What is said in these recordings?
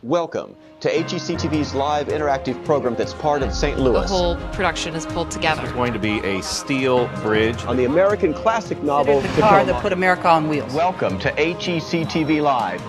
Welcome to HECTV's live interactive program that's part of St. Louis. The whole production is pulled together. There's going to be a steel bridge. On the American classic novel, The car that put America on wheels. Welcome to HECTV Live.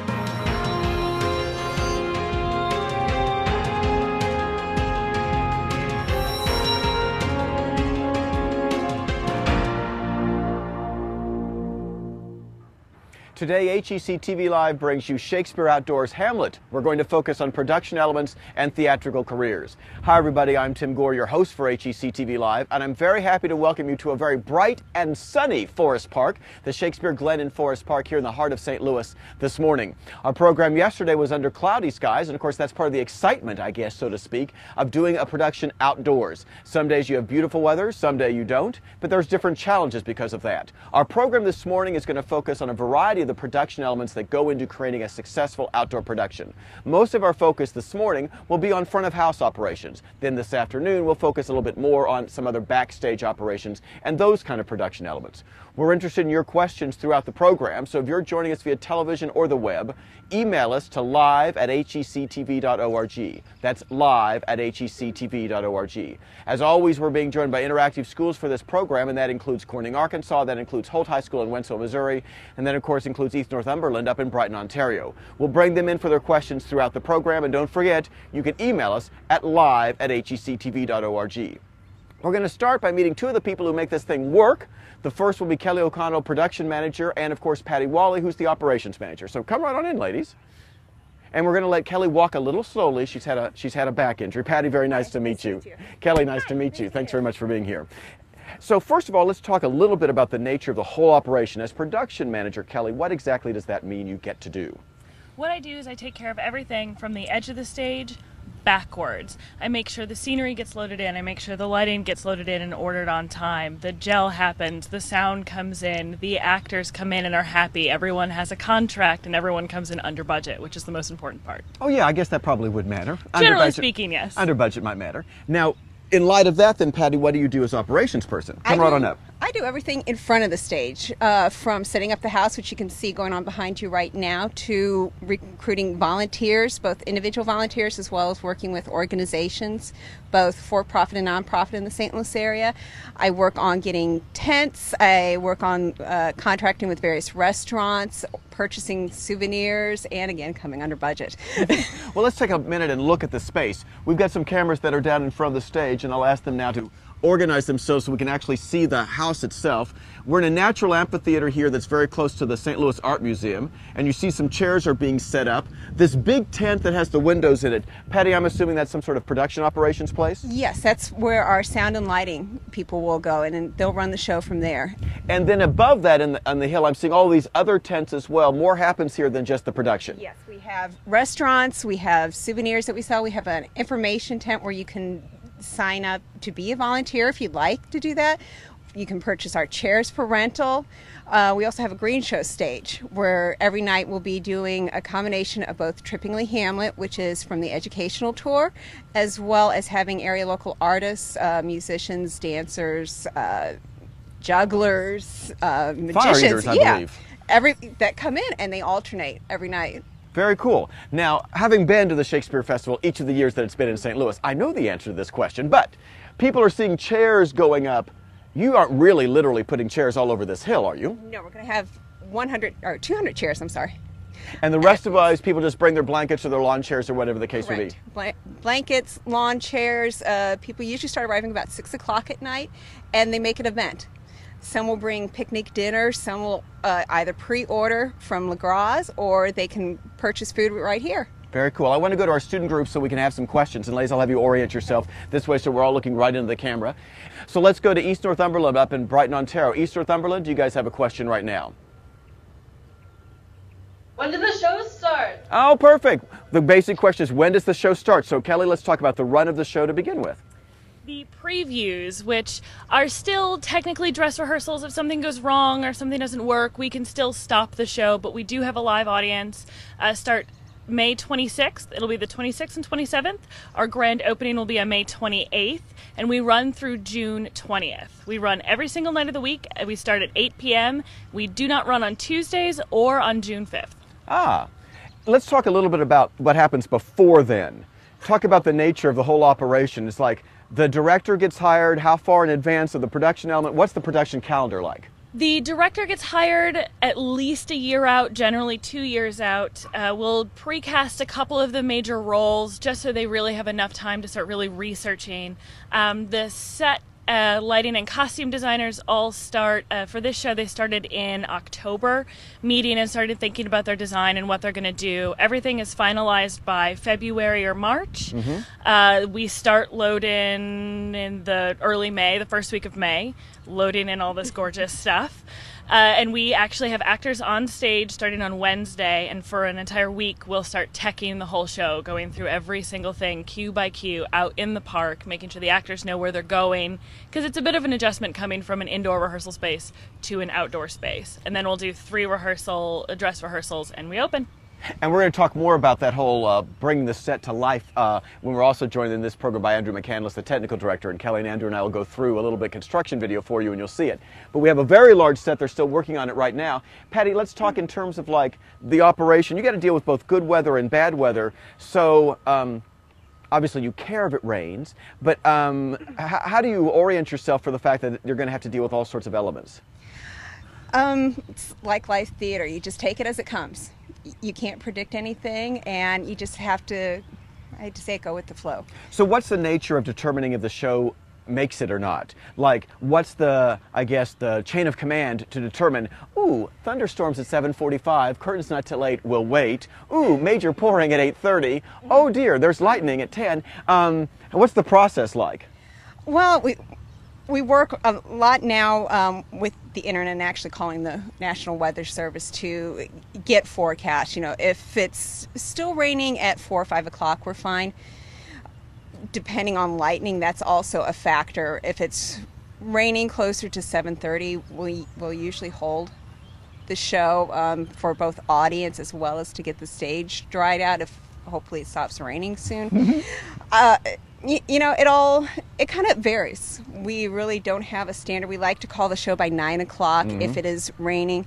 Today, HECTV Live brings you Shakespeare Outdoors Hamlet. We're going to focus on production elements and theatrical careers. Hi everybody, I'm Tim Gore, your host for HECTV Live, and I'm very happy to welcome you to a very bright and sunny Forest Park, the Shakespeare Glen in Forest Park here in the heart of St. Louis this morning. Our program yesterday was under cloudy skies, and of course that's part of the excitement, I guess, so to speak, of doing a production outdoors. Some days you have beautiful weather, some days you don't, but there's different challenges because of that. Our program this morning is going to focus on a variety of the production elements that go into creating a successful outdoor production. Most of our focus this morning will be on front of house operations. Then this afternoon we'll focus a little bit more on some other backstage operations and those kind of production elements. We're interested in your questions throughout the program, so if you're joining us via television or the web, email us to live@hectv.org. That's live@hectv.org. As always, we're being joined by interactive schools for this program, and that includes Corning, Arkansas, that includes Holt High School in Wentzville, Missouri, and that of course includes East Northumberland up in Brighton, Ontario. We'll bring them in for their questions throughout the program, and don't forget, you can email us at live@hectv.org. We're going to start by meeting two of the people who make this thing work. The first will be Kelly O'Connell, production manager, and of course Patty Wally, who's the operations manager. So come right on in, ladies. And we're going to let Kelly walk a little slowly. She's had a back injury. Patty, very nice to meet you. Kelly, nice to meet you. Thanks very much for being here. So first of all, let's talk a little bit about the nature of the whole operation. As production manager, Kelly, what exactly does that mean you get to do? What I do is I take care of everything from the edge of the stage backwards. I make sure the scenery gets loaded in, I make sure the lighting gets loaded in and ordered on time, the gel happens, the sound comes in, the actors come in and are happy, everyone has a contract, and everyone comes in under budget, which is the most important part. Oh yeah, I guess that probably would matter. Generally speaking, yes. Under budget might matter. Now, in light of that then, Patty, what do you do as operations person? Come right on up. I do everything in front of the stage, from setting up the house, which you can see going on behind you right now, to recruiting volunteers, both individual volunteers as well as working with organizations, both for-profit and non-profit in the St. Louis area. I work on getting tents. I work on contracting with various restaurants, purchasing souvenirs, and again, coming under budget. Well, let's take a minute and look at the space. We've got some cameras that are down in front of the stage, and I'll ask them now to organize themselves so we can actually see the house itself. We're in a natural amphitheater here that's very close to the St. Louis Art Museum, and you see some chairs are being set up. This big tent that has the windows in it, Patty, I'm assuming that's some sort of production operations place? Yes, that's where our sound and lighting people will go, and they'll run the show from there. And then above that on the hill, I'm seeing all these other tents as well. More happens here than just the production. Yes, we have restaurants, we have souvenirs that we sell, we have an information tent where you can sign up to be a volunteer if you'd like to do that. You can purchase our chairs for rental. We also have a green show stage where every night we'll be doing a combination of both Trippingly Hamlet, which is from the educational tour, as well as having area local artists, musicians, dancers, jugglers, magicians. Fire eaters, I believe. That come in and they alternate every night. Very cool. Now, having been to the Shakespeare Festival each of the years that it's been in St. Louis, I know the answer to this question, but people are seeing chairs going up. You aren't really literally putting chairs all over this hill, are you? No, we're going to have 200 chairs, I'm sorry. And the rest of us, people just bring their blankets or their lawn chairs or whatever the case may be. Blankets, lawn chairs. People usually start arriving about 6 o'clock at night, and they make an event. Some will bring picnic dinner, some will either pre-order from LaGras, or they can purchase food right here. Very cool. I want to go to our student group so we can have some questions. And ladies, I'll have you orient yourself this way so we're all looking right into the camera. So let's go to East Northumberland up in Brighton, Ontario. East Northumberland, do you guys have a question right now? When does the show start? Oh, perfect. The basic question is, when does the show start? So Kelly, let's talk about the run of the show to begin with. The previews, which are still technically dress rehearsals. If something goes wrong or something doesn't work, we can still stop the show, but we do have a live audience. Start May 26th. It'll be the 26th and 27th. Our grand opening will be on May 28th, and we run through June 20th. We run every single night of the week. We start at 8 p.m. We do not run on Tuesdays or on June 5th. Ah. let's talk a little bit about what happens before then. Talk about the nature of the whole operation. It's like the director gets hired, how far in advance of the production element? What's the production calendar like? The director gets hired at least a year out, generally 2 years out. We'll precast a couple of the major roles just so they really have enough time to start really researching. The set lighting and costume designers all start, for this show they started in October, meeting and started thinking about their design and what they're going to do. Everything is finalized by February or March. We start loading in the early May, the first week of May, loading in all this gorgeous stuff. And we actually have actors on stage starting on Wednesday, and for an entire week we'll start teching the whole show, going through every single thing, cue by cue, out in the park, making sure the actors know where they're going, because it's a bit of an adjustment coming from an indoor rehearsal space to an outdoor space. And then we'll do 3 dress rehearsals, and we open. And we're going to talk more about that whole bringing the set to life when we're also joined in this program by Andrew McCandless, the technical director, and Kelly and Andrew and I will go through a little bit construction video for you and you'll see it. But we have a very large set. They're still working on it right now. Patty, let's talk in terms of like the operation. You got to deal with both good weather and bad weather. So obviously you care if it rains, but how do you orient yourself for the fact that you're going to have to deal with all sorts of elements? It's like live theater. You just take it as it comes. You can't predict anything, and you just have to, I hate to say it, go with the flow. So what's the nature of determining if the show makes it or not? Like, what's the, I guess, the chain of command to determine, ooh, thunderstorms at 7:45, curtains not till 8, we'll wait. Ooh, major pouring at 8:30. Oh dear, there's lightning at 10. What's the process like? Well, we work a lot now with the internet and actually calling the National Weather Service to get forecasts. You know, if it's still raining at 4 or 5 o'clock, we're fine. Depending on lightning, that's also a factor. If it's raining closer to 7:30, we'll usually hold the show for both audience as well as to get the stage dried out if hopefully it stops raining soon. You know, it kind of varies. We really don't have a standard. We like to call the show by 9 o'clock if it is raining.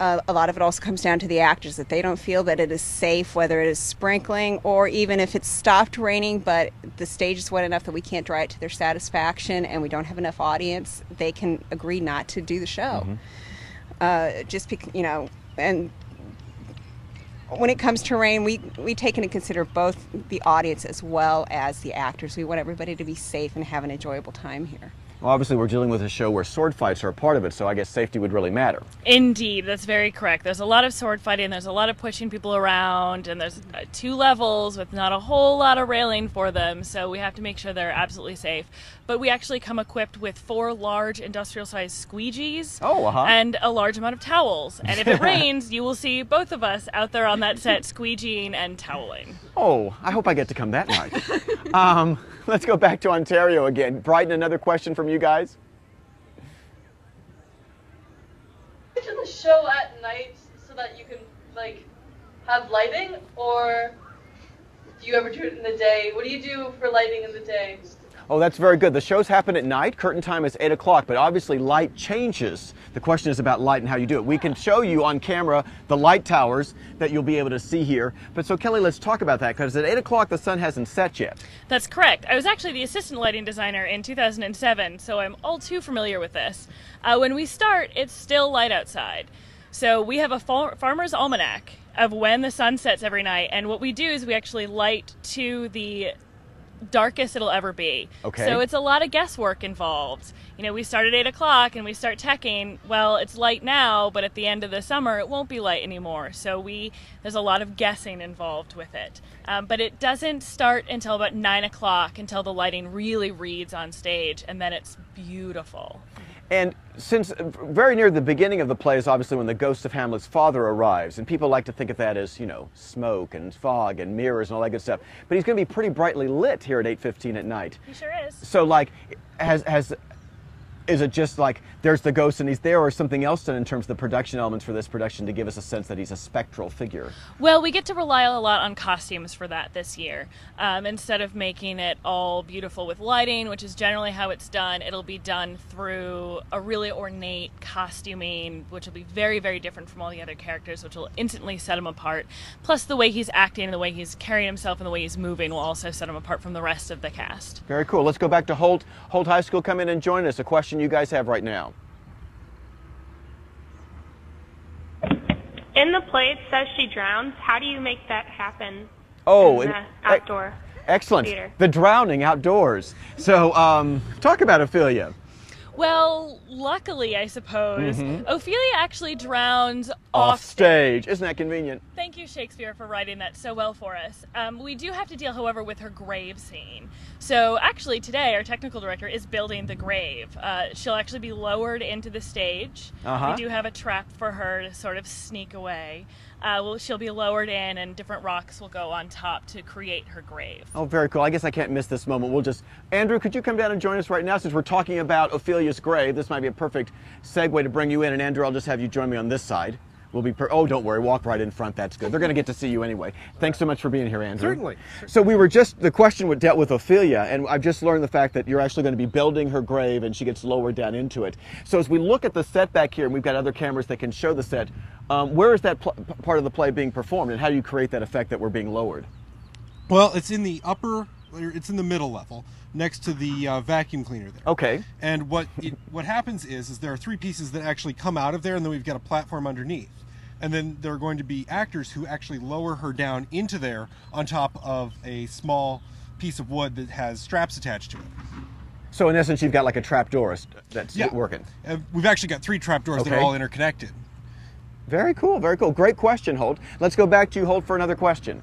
A lot of it also comes down to the actors, that they don't feel that it is safe, whether it is sprinkling or even if it's stopped raining, but the stage is wet enough that we can't dry it to their satisfaction and we don't have enough audience, they can agree not to do the show. You know, and when it comes to rain, we take into consider both the audience as well as the actors. We want everybody to be safe and have an enjoyable time here. Well, obviously we're dealing with a show where sword fights are a part of it, so I guess safety would really matter. Indeed, that's very correct. There's a lot of sword fighting, there's a lot of pushing people around, and there's 2 levels with not a whole lot of railing for them, so we have to make sure they're absolutely safe. But we actually come equipped with 4 large industrial-sized squeegees and a large amount of towels. And if it rains, you will see both of us out there on that set squeegeeing and toweling. Oh, I hope I get to come that night. Let's go back to Ontario again. Brighton, another question from you guys? Do the show at night so that you can, like, have lighting, or do you ever do it in the day? What do you do for lighting in the day? Oh, that's very good. The shows happen at night. Curtain time is 8 o'clock, but obviously light changes. The question is about light and how you do it. We can show you on camera the light towers that you'll be able to see here. But so, Kelly, let's talk about that, because at 8 o'clock the sun hasn't set yet. That's correct. I was actually the assistant lighting designer in 2007, so I'm all too familiar with this. When we start, it's still light outside. So we have a farmer's almanac of when the sun sets every night, and what we do is we actually light to the darkest it'll ever be. Okay. So it's a lot of guesswork involved. You know, we start at 8 o'clock and we start teching. Well, it's light now, but at the end of the summer it won't be light anymore. So there's a lot of guessing involved with it. But it doesn't start until about 9 o'clock until the lighting really reads on stage, and then it's beautiful. And since very near the beginning of the play is obviously when the ghost of Hamlet's father arrives, and people like to think of that as, you know, smoke and fog and mirrors and all that good stuff. But he's going to be pretty brightly lit here at 8:15 at night. He sure is. So, like, has is it just like there's the ghost and he's there, or something else done in terms of the production elements for this production to give us a sense that he's a spectral figure? Well, we get to rely a lot on costumes for that this year. Instead of making it all beautiful with lighting, which is generally how it's done, it'll be done through a really ornate costuming, which will be very, very different from all the other characters, which will instantly set him apart. Plus the way he's acting and the way he's carrying himself and the way he's moving will also set him apart from the rest of the cast. Very cool. Let's go back to Holt. Holt High School, come in and join us. A question you guys have right now. In the play, it says she drowns. How do you make that happen? Oh, in the outdoor excellent. theater? The drowning outdoors. So, talk about Ophelia. Well, luckily, I suppose, Ophelia actually drowns Off stage. Isn't that convenient? Thank you, Shakespeare, for writing that so well for us. We do have to deal, however, with her grave scene. So actually today, our technical director is building the grave. She'll actually be lowered into the stage. We do have a trap for her to sort of sneak away. She'll be lowered in, and different rocks will go on top to create her grave. Oh, very cool. I guess I can't miss this moment. Andrew, could you come down and join us right now? Since we're talking about Ophelia's grave, this might be a perfect segue to bring you in. And Andrew, I'll just have you join me on this side. Oh, don't worry, walk right in front. That's good. They're going to get to see you anyway. Thanks so much for being here, Andrew. Certainly. So the question dealt with Ophelia, and I've just learned the fact that you're actually going to be building her grave and she gets lowered down into it. So as we look at the set back here, and we've got other cameras that can show the set, where is that part of the play being performed, and how do you create that effect that we're being lowered? Well, it's in the it's in the middle level, next to the vacuum cleaner there. Okay. And what happens is there are three pieces that actually come out of there, and then we've got a platform underneath. And then there are going to be actors who actually lower her down into there on top of a small piece of wood that has straps attached to it. So in essence, you've got like a trap door that's working. We've actually got three trap doors that are all interconnected. Very cool, very cool. Great question, Holt. Let's go back to you, Holt, for another question.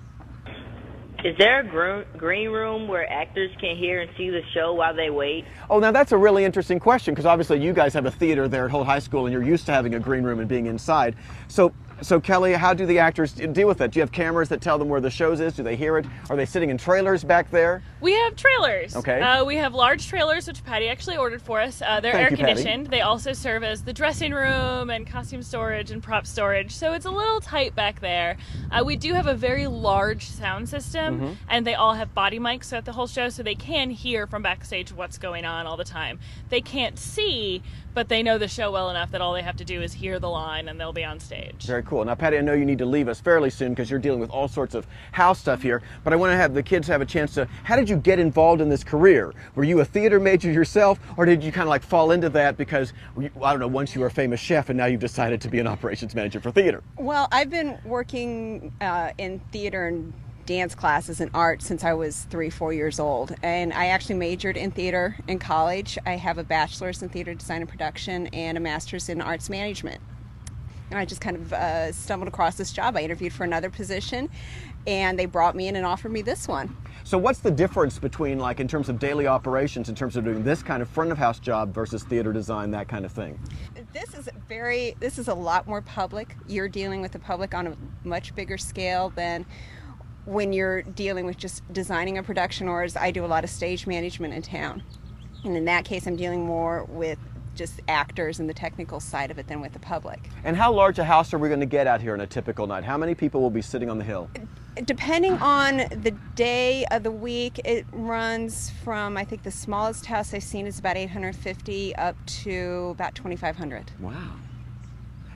Is there a green room where actors can hear and see the show while they wait? Oh, now that's a really interesting question, because obviously you guys have a theater there at Holt High School and you're used to having a green room and being inside. So Kelly, how do the actors deal with that? Do you have cameras that tell them where the shows is? Do they hear it? Are they sitting in trailers back there? We have trailers. Okay. We have large trailers, which Patty actually ordered for us. They're air conditioned. They also serve as the dressing room and costume storage and prop storage. So it's a little tight back there. We do have a very large sound system, and they all have body mics throughout the whole show, so they can hear from backstage what's going on all the time. They can't see, but they know the show well enough that all they have to do is hear the line and they'll be on stage. Very cool. Now, Patty, I know you need to leave us fairly soon because you're dealing with all sorts of house stuff here, but I want to have the kids have a chance to, how did you get involved in this career? Were you a theater major yourself, or did you kind of like fall into that because, I don't know, once you were a famous chef and now you've decided to be an operations manager for theater? Well, I've been working in theater and dance classes and art since I was 3-4 years old, and I actually majored in theater in college. I have a bachelor's in theater design and production and a master's in arts management, and I just kind of stumbled across this job. I interviewed for another position and they brought me in and offered me this one. So what's the difference between, like, in terms of daily operations, in terms of doing this kind of front of house job versus theater design, that kind of thing? This is a lot more public. You're dealing with the public on a much bigger scale than when you're dealing with just designing a production, or as I do a lot of stage management in town. And in that case, I'm dealing more with just actors and the technical side of it than with the public. And how large a house are we going to get out here on a typical night? How many people will be sitting on the hill? Depending on the day of the week, it runs from, I think the smallest house I've seen is about 850 up to about 2,500. Wow.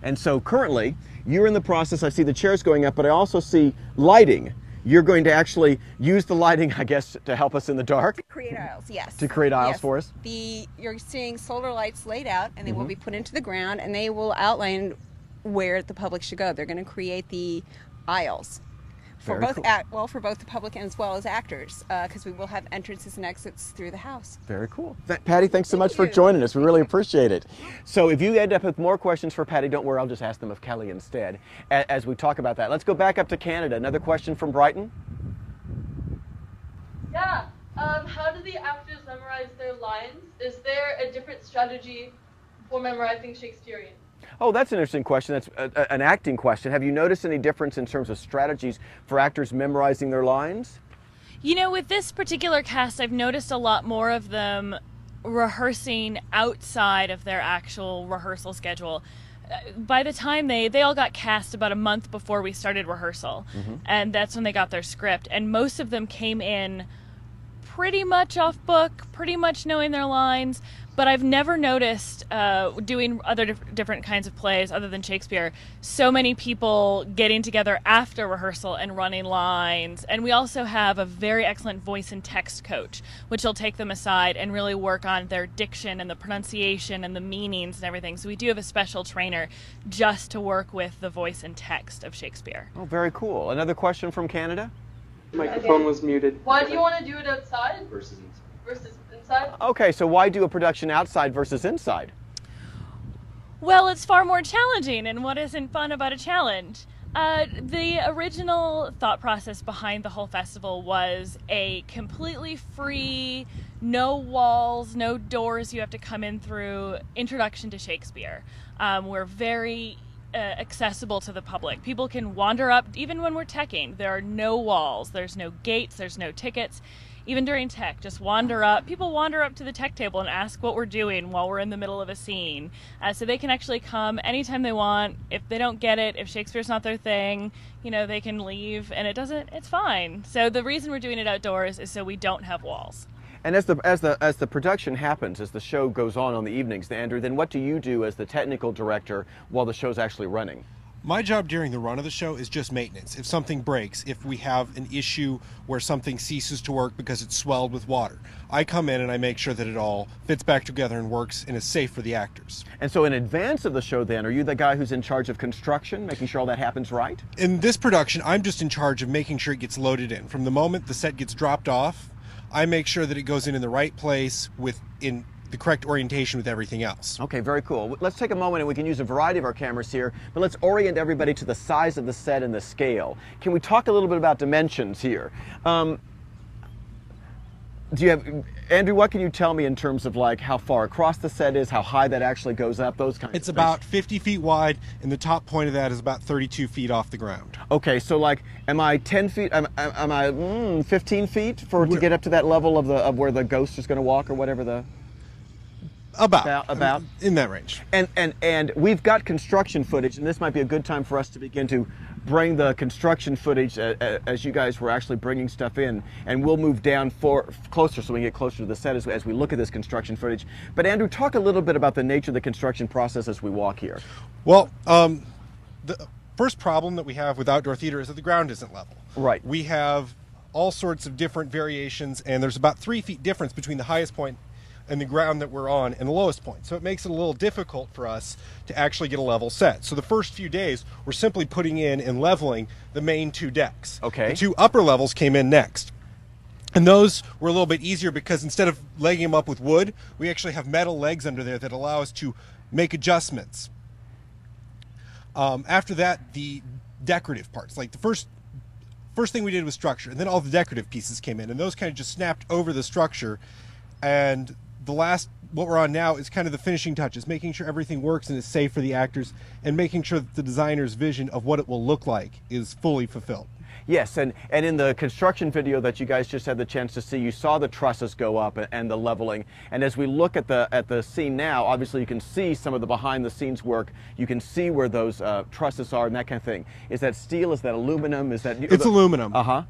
And so currently, you're in the process, I see the chairs going up, but I also see lighting. You're going to actually use the lighting, I guess, to help us in the dark? To create aisles, yes. To create aisles for us? You're seeing solar lights laid out, and they will be put into the ground, and they will outline where the public should go. They're going to create the aisles. For both the public as well as actors, because we will have entrances and exits through the house. Very cool. Patty, thanks so much for joining us. We really appreciate it. So if you end up with more questions for Patty, don't worry, I'll just ask them of Kelly instead as we talk about that. Let's go back up to Canada. Another question from Brighton. Yeah. How do the actors memorize their lines? Is there a different strategy for memorizing Shakespearean? Oh, that's an interesting question. That's an acting question. Have you noticed any difference in terms of strategies for actors memorizing their lines? You know, with this particular cast, I've noticed a lot more of them rehearsing outside of their actual rehearsal schedule. By the time they all got cast about a month before we started rehearsal, and that's when they got their script, and most of them came in pretty much off book, pretty much knowing their lines. But I've never noticed, doing other different kinds of plays other than Shakespeare, so many people getting together after rehearsal and running lines. And we also have a very excellent voice and text coach, which will take them aside and really work on their diction and the pronunciation and the meanings and everything. So we do have a special trainer just to work with the voice and text of Shakespeare. Oh, very cool. Another question from Canada? Microphone was muted. Why do you want to do it outside Versus inside? Okay, so why do a production outside versus inside? Well, it's far more challenging, and what isn't fun about a challenge? The original thought process behind the whole festival was a completely free, no walls, no doors you have to come in through introduction to Shakespeare. We're very accessible to the public. People can wander up, even when we're teching. There are no walls, there's no gates, there's no tickets. Even during tech, just wander up. People wander up to the tech table and ask what we're doing while we're in the middle of a scene. So they can actually come anytime they want. If they don't get it, if Shakespeare's not their thing, you know, they can leave, and it's fine. So the reason we're doing it outdoors is so we don't have walls. And as the production happens, as the show goes on the evenings, Andrew, then what do you do as the technical director while the show's actually running? My job during the run of the show is just maintenance. If something breaks, if we have an issue where something ceases to work because it's swelled with water, I come in and I make sure that it all fits back together and works and is safe for the actors. And so in advance of the show then, are you the guy who's in charge of construction, making sure all that happens right? In this production, I'm just in charge of making sure it gets loaded in. From the moment the set gets dropped off, I make sure that it goes in the right place in the correct orientation with everything else. Okay, very cool. Let's take a moment, and we can use a variety of our cameras here, but let's orient everybody to the size of the set and the scale. Can we talk a little bit about dimensions here? Andrew, what can you tell me in terms of like how far across the set is, how high that actually goes up, those kinds of things? It's about 50 feet wide, and the top point of that is about 32 feet off the ground. Okay, so like, am I 10 feet, am I 15 feet to get up to that level of where the ghost is going to walk or whatever the... About in that range. And we've got construction footage, and this might be a good time for us to begin to bring the construction footage as you guys were actually bringing stuff in, and we'll move down closer so we can get closer to the set as we look at this construction footage. But Andrew, talk a little bit about the nature of the construction process as we walk here. Well, the first problem that we have with outdoor theater is that the ground isn't level. Right. We have all sorts of different variations, and there's about 3 feet difference between the highest point and the ground that we're on and the lowest point. So it makes it a little difficult for us to actually get a level set. So the first few days, we're simply putting in and leveling the main 2 decks. Okay. The 2 upper levels came in next. And those were a little bit easier because instead of legging them up with wood, we actually have metal legs under there that allow us to make adjustments. After that, the decorative parts, like the first thing we did was structure, and then all the decorative pieces came in, and those kind of just snapped over the structure. And what we're on now is kind of the finishing touches, making sure everything works and is safe for the actors, and making sure that the designer's vision of what it will look like is fully fulfilled. Yes, and in the construction video that you guys just had the chance to see, you saw the trusses go up and the leveling. And as we look at the scene now, obviously you can see some of the behind-the-scenes work. You can see where those trusses are and that kind of thing. Is that steel? Is that aluminum? It's aluminum. Uh-huh.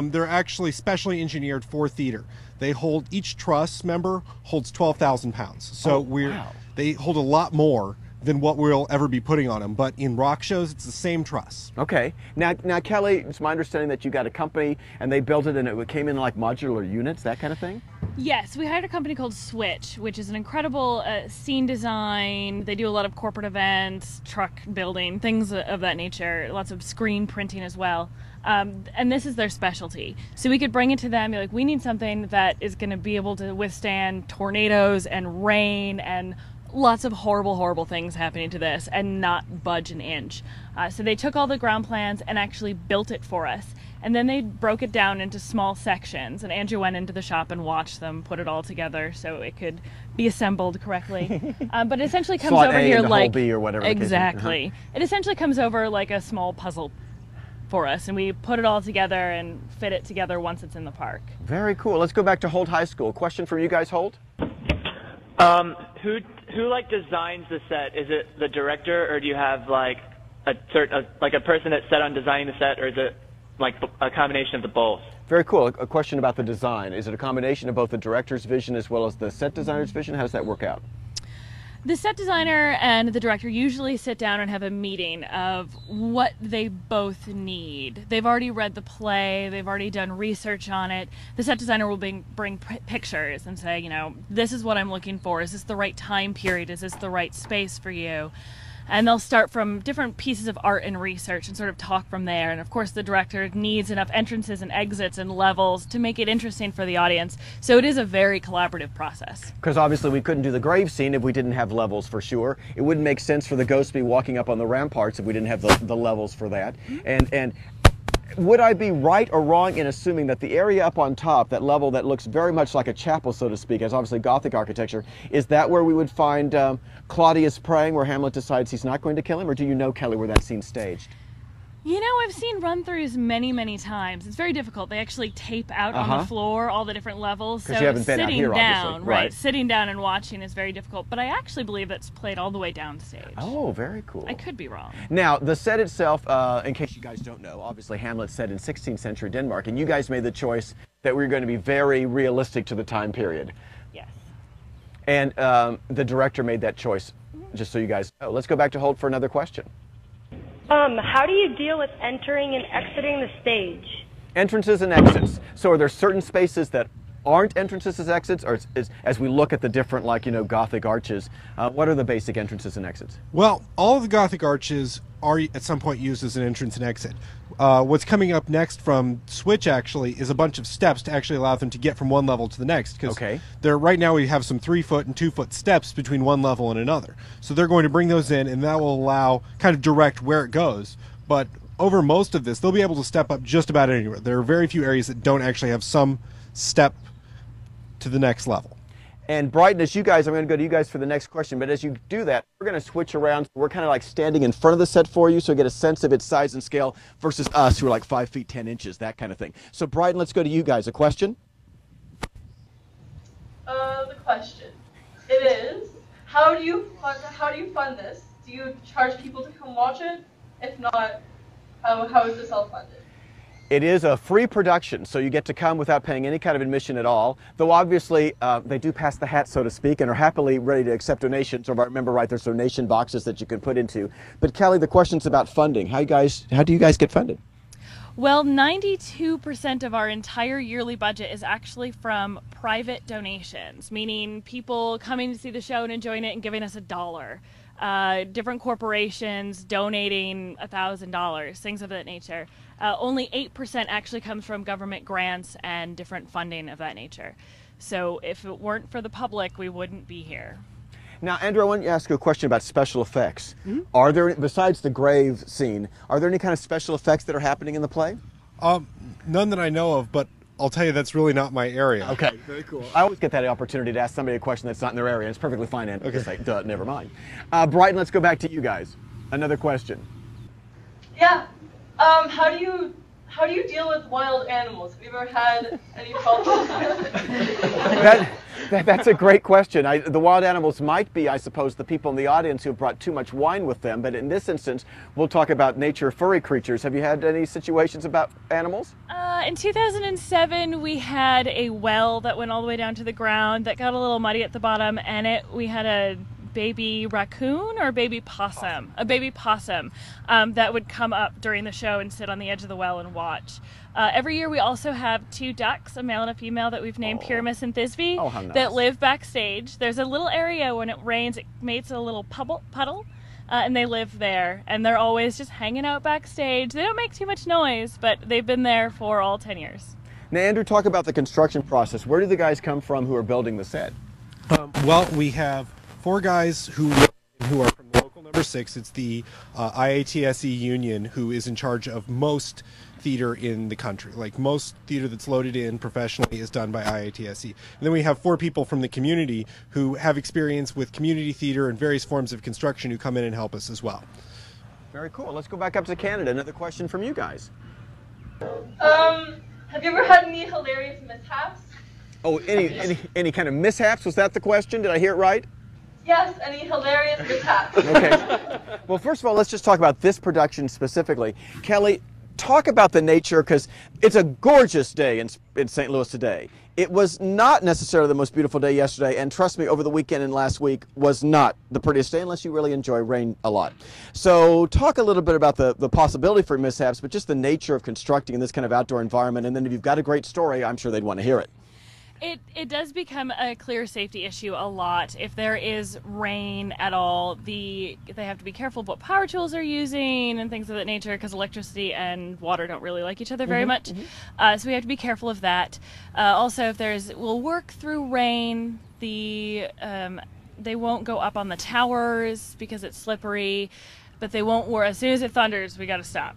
They're actually specially engineered for theater. They hold, each truss member holds 12,000 pounds. So wow. They hold a lot more than what we'll ever be putting on them. But in rock shows, it's the same truss. Okay. Now Kelly, it's my understanding that you got a company and they built it and it came in like modular units, that kind of thing? Yes, we hired a company called Switch, which is an incredible scene design. They do a lot of corporate events, truck building, things of that nature, lots of screen printing as well. And this is their specialty. So we could bring it to them, be like, we need something that is going to be able to withstand tornadoes and rain and lots of horrible, horrible things happening to this and not budge an inch. So they took all the ground plans and actually built it for us. And then they broke it down into small sections, and Andrew went into the shop and watched them put it all together so it could be assembled correctly. But it essentially comes Slot over A here into like hole B or whatever the case is. exactly. It essentially comes over like a small puzzle for us, and we put it all together and fit it together once it's in the park. Very cool. Let's go back to Holt High School. Question for you guys, Holt? Who like designs the set? Is it the director, or do you have like a person that's set on designing the set, or is it like a combination of the both? Very cool. A question about the design. Is it a combination of both the director's vision as well as the set designer's vision? How does that work out? The set designer and the director usually sit down and have a meeting of what they both need. They've already read the play, they've already done research on it. The set designer will bring pictures and say, you know, this is what I'm looking for. Is this the right time period? Is this the right space for you? And they'll start from different pieces of art and research and sort of talk from there. And of course the director needs enough entrances and exits and levels to make it interesting for the audience. So it is a very collaborative process. Because obviously we couldn't do the grave scene if we didn't have levels for sure. It wouldn't make sense for the ghost to be walking up on the ramparts if we didn't have the levels for that. And would I be right or wrong in assuming that the area up on top, that level that looks very much like a chapel, so to speak, as obviously Gothic architecture, is that where we would find Claudius praying, where Hamlet decides he's not going to kill him? Or do you know, Kelly, where that scene's staged? You know, I've seen run-throughs many, many times. It's very difficult. They actually tape out on the floor all the different levels. Because you haven't been out here, obviously. Right, sitting down and watching is very difficult. But I actually believe that's played all the way downstage. Oh, very cool. I could be wrong. Now, the set itself, in case you guys don't know, obviously Hamlet's set in 16th century Denmark, and you guys made the choice that we were going to be very realistic to the time period. Yes. And the director made that choice, just so you guys know. Let's go back to Holt for another question. How do you deal with entering and exiting the stage? Entrances and exits. So are there certain spaces that aren't entrances as exits, or as we look at the different, like, you know, Gothic arches, what are the basic entrances and exits? Well, all of the Gothic arches are at some point used as an entrance and exit. What's coming up next from Switch actually is a bunch of steps to actually allow them to get from one level to the next. Because right now we have some 3-foot and 2-foot steps between one level and another. So they're going to bring those in, and that will allow kind of direct where it goes. But over most of this, they'll be able to step up just about anywhere. There are very few areas that don't actually have some step to the next level. And Brighton, as you guys, I'm going to go to you guys for the next question, but as you do that, we're going to switch around. We're kind of like standing in front of the set for you, so you get a sense of its size and scale versus us, who are like 5 feet 10 inches, that kind of thing. So Brighton, let's go to you guys. A question? The question. It is, how do you fund this? Do you charge people to come watch it? If not, how is this all funded? It is a free production, so you get to come without paying any kind of admission at all, though obviously they do pass the hat, so to speak, and are happily ready to accept donations, or if I remember right, there's donation boxes that you can put into. But Kelly, the question's about funding. How do you guys get funded? Well, 92% of our entire yearly budget is actually from private donations, meaning people coming to see the show and enjoying it and giving us $1. Different corporations donating $1,000, things of that nature. Only 8% actually comes from government grants and different funding of that nature. So if it weren't for the public, we wouldn't be here. Now, Andrew, I want to ask you a question about special effects. Are there, besides the grave scene, are there any kind of special effects that are happening in the play? None that I know of, but I'll tell you that's really not my area. Okay, very cool. I always get that opportunity to ask somebody a question that's not in their area. It's perfectly fine, and just like, duh, never mind. Brighton, let's go back to you guys. Another question. Yeah. How do you deal with wild animals? Have you ever had any problems? That's a great question. The wild animals might be, I suppose, the people in the audience who have brought too much wine with them, but in this instance, we'll talk about nature furry creatures. Have you had any situations about animals? In 2007, we had a well that went all the way down to the ground that got a little muddy at the bottom, and we had a baby raccoon or baby possum, a baby possum that would come up during the show and sit on the edge of the well and watch. Every year we also have 2 ducks, a male and a female, that we've named Pyramus and Thisbe, that live backstage. There's a little area when it rains, it makes a little puddle, and they live there, and they're always just hanging out backstage. They don't make too much noise, but they've been there for all 10 years. Now, Andrew, talk about the construction process. Where do the guys come from who are building the set? Well, we have 4 guys who are from local number 6. It's the IATSE union, who is in charge of most theater in the country. Like, most theater that's loaded in professionally is done by IATSE. And then we have 4 people from the community who have experience with community theater and various forms of construction who come in and help us as well. Very cool. Let's go back up to Canada. Another question from you guys. Have you ever had any hilarious mishaps? Oh, any kind of mishaps? Was that the question? Did I hear it right? Yes, any hilarious mishaps. Okay. Well, first of all, let's just talk about this production specifically. Kelly, talk about the nature, because it's a gorgeous day in St. Louis today. It was not necessarily the most beautiful day yesterday, and trust me, over the weekend and last week was not the prettiest day unless you really enjoy rain a lot. So talk a little bit about the possibility for mishaps, but just the nature of constructing in this kind of outdoor environment, and then if you've got a great story, I'm sure they'd want to hear it. It does become a clear safety issue a lot. If there is rain at all, they have to be careful of what power tools they're using and things of that nature, because electricity and water don't really like each other very much. So we have to be careful of that. Also, if we'll work through rain, they won't go up on the towers because it's slippery, but they won't as soon as it thunders, we got to stop.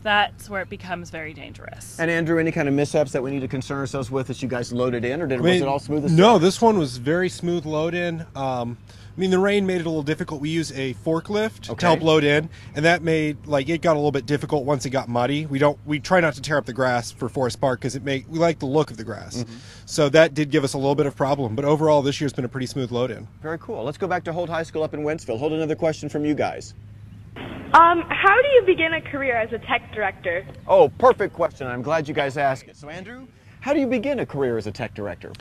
That's where it becomes very dangerous. And Andrew, any kind of mishaps that we need to concern ourselves with as you guys loaded in, or was it all smooth as No, this one was very smooth load in. I mean, the rain made it a little difficult. We use a forklift to help load in, and that made it got a little bit difficult once it got muddy. We try not to tear up the grass for Forest Park because we like the look of the grass. So that did give us a little bit of problem, but overall this year's been a pretty smooth load in. Very cool. Let's go back to Holt High School up in Wentzville. Hold another question from you guys. How do you begin a career as a tech director? Oh, perfect question. I'm glad you guys asked it. So Andrew, how do you begin a career as a tech director?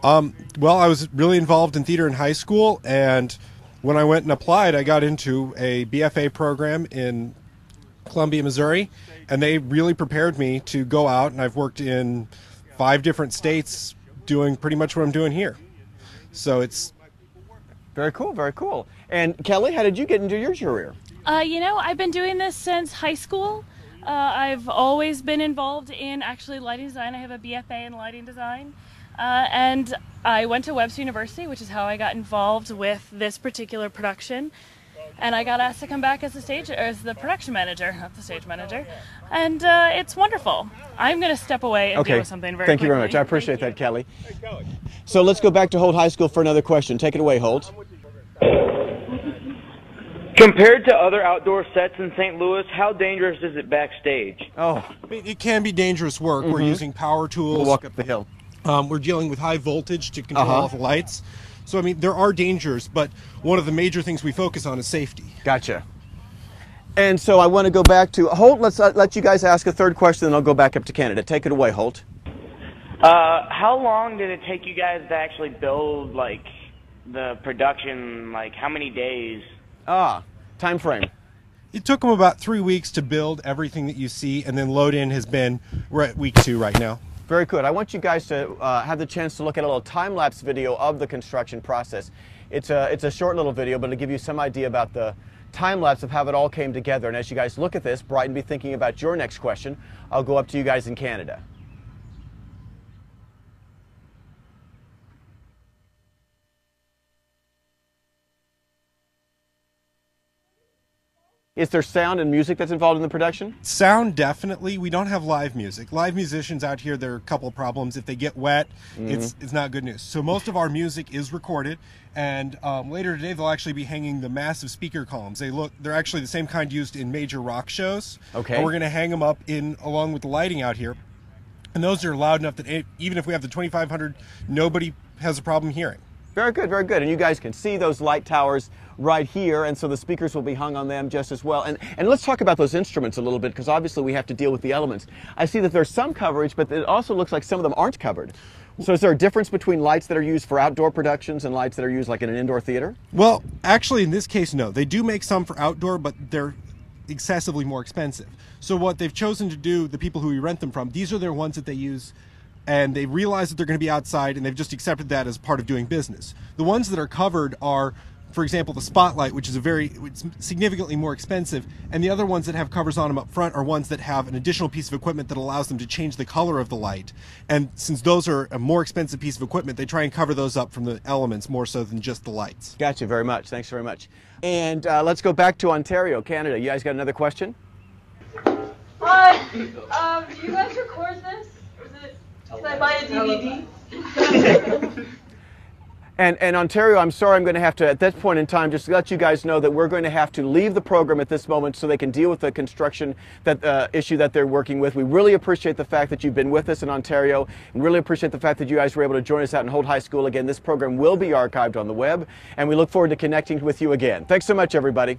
Well, I was really involved in theater in high school, and when I went and applied, I got into a BFA program in Columbia, Missouri, and they really prepared me to go out, and I've worked in 5 different states doing pretty much what I'm doing here. So it's very cool, very cool. And Kelly, how did you get into your career? I've been doing this since high school. I've always been involved in actually lighting design. I have a BFA in lighting design. And I went to Webster University, which is how I got involved with this particular production. And I got asked to come back as the production manager, not the stage manager. And it's wonderful. I'm going to step away and deal with something very Thank you very quickly. much. I appreciate that, Kelly. So let's go back to Holt High School for another question. Take it away, Holt. Compared to other outdoor sets in St. Louis, how dangerous is it backstage? Oh, I mean, it can be dangerous work. We're using power tools. We'll walk up the hill. We're dealing with high voltage to control all the lights. So, I mean, there are dangers, but one of the major things we focus on is safety. Gotcha. And so I want to go back to Holt. Let's let you guys ask a third question, then I'll go back up to Canada. Take it away, Holt. How long did it take you guys to actually build, the production? How many days? Time frame. It took them about 3 weeks to build everything that you see, and then load in has been, we're at week 2 right now. Very good. I want you guys to have the chance to look at a little time-lapse video of the construction process. It's a short little video, but it'll give you some idea about the time-lapse of how it all came together. And as you guys look at this, Brighton, be thinking about your next question. I'll go up to you guys in Canada. Is there sound and music that's involved in the production? Sound, definitely. We don't have live music. Live musicians out here, there are a couple of problems. If they get wet, it's not good news. So most of our music is recorded, and later today they'll actually be hanging the massive speaker columns. They're actually the same kind used in major rock shows. Okay. And we're going to hang them up along with the lighting out here. And those are loud enough that even if we have the 2,500, nobody has a problem hearing. Very good, very good. And you guys can see those light towers right here, and so the speakers will be hung on them just as well. And let's talk about those instruments a little bit, because obviously we have to deal with the elements. I see that there's some coverage, but it also looks like some of them aren't covered. So is there a difference between lights that are used for outdoor productions and lights that are used like in an indoor theater? Well, actually in this case, no. They do make some for outdoor, but they're excessively more expensive. So what they've chosen to do, the people who we rent them from, these are their ones that they use, and they realize that they're going to be outside, and they've just accepted that as part of doing business. The ones that are covered are, for example, the Spotlight, which is it's significantly more expensive, and the other ones that have covers on them up front are ones that have an additional piece of equipment that allows them to change the color of the light. And since those are a more expensive piece of equipment, they try and cover those up from the elements more so than just the lights. Gotcha, very much. Thanks very much. And let's go back to Ontario, Canada. You guys got another question? Hi. Do you guys record this? Or is it? Can I buy a DVD? And Ontario, I'm sorry, I'm going to have to, at this point in time, just let you guys know that we're going to have to leave the program at this moment so they can deal with the construction issue that they're working with. We really appreciate the fact that you've been with us in Ontario, and really appreciate the fact that you guys were able to join us out in Holt High School. Again, this program will be archived on the web, and we look forward to connecting with you again. Thanks so much, everybody.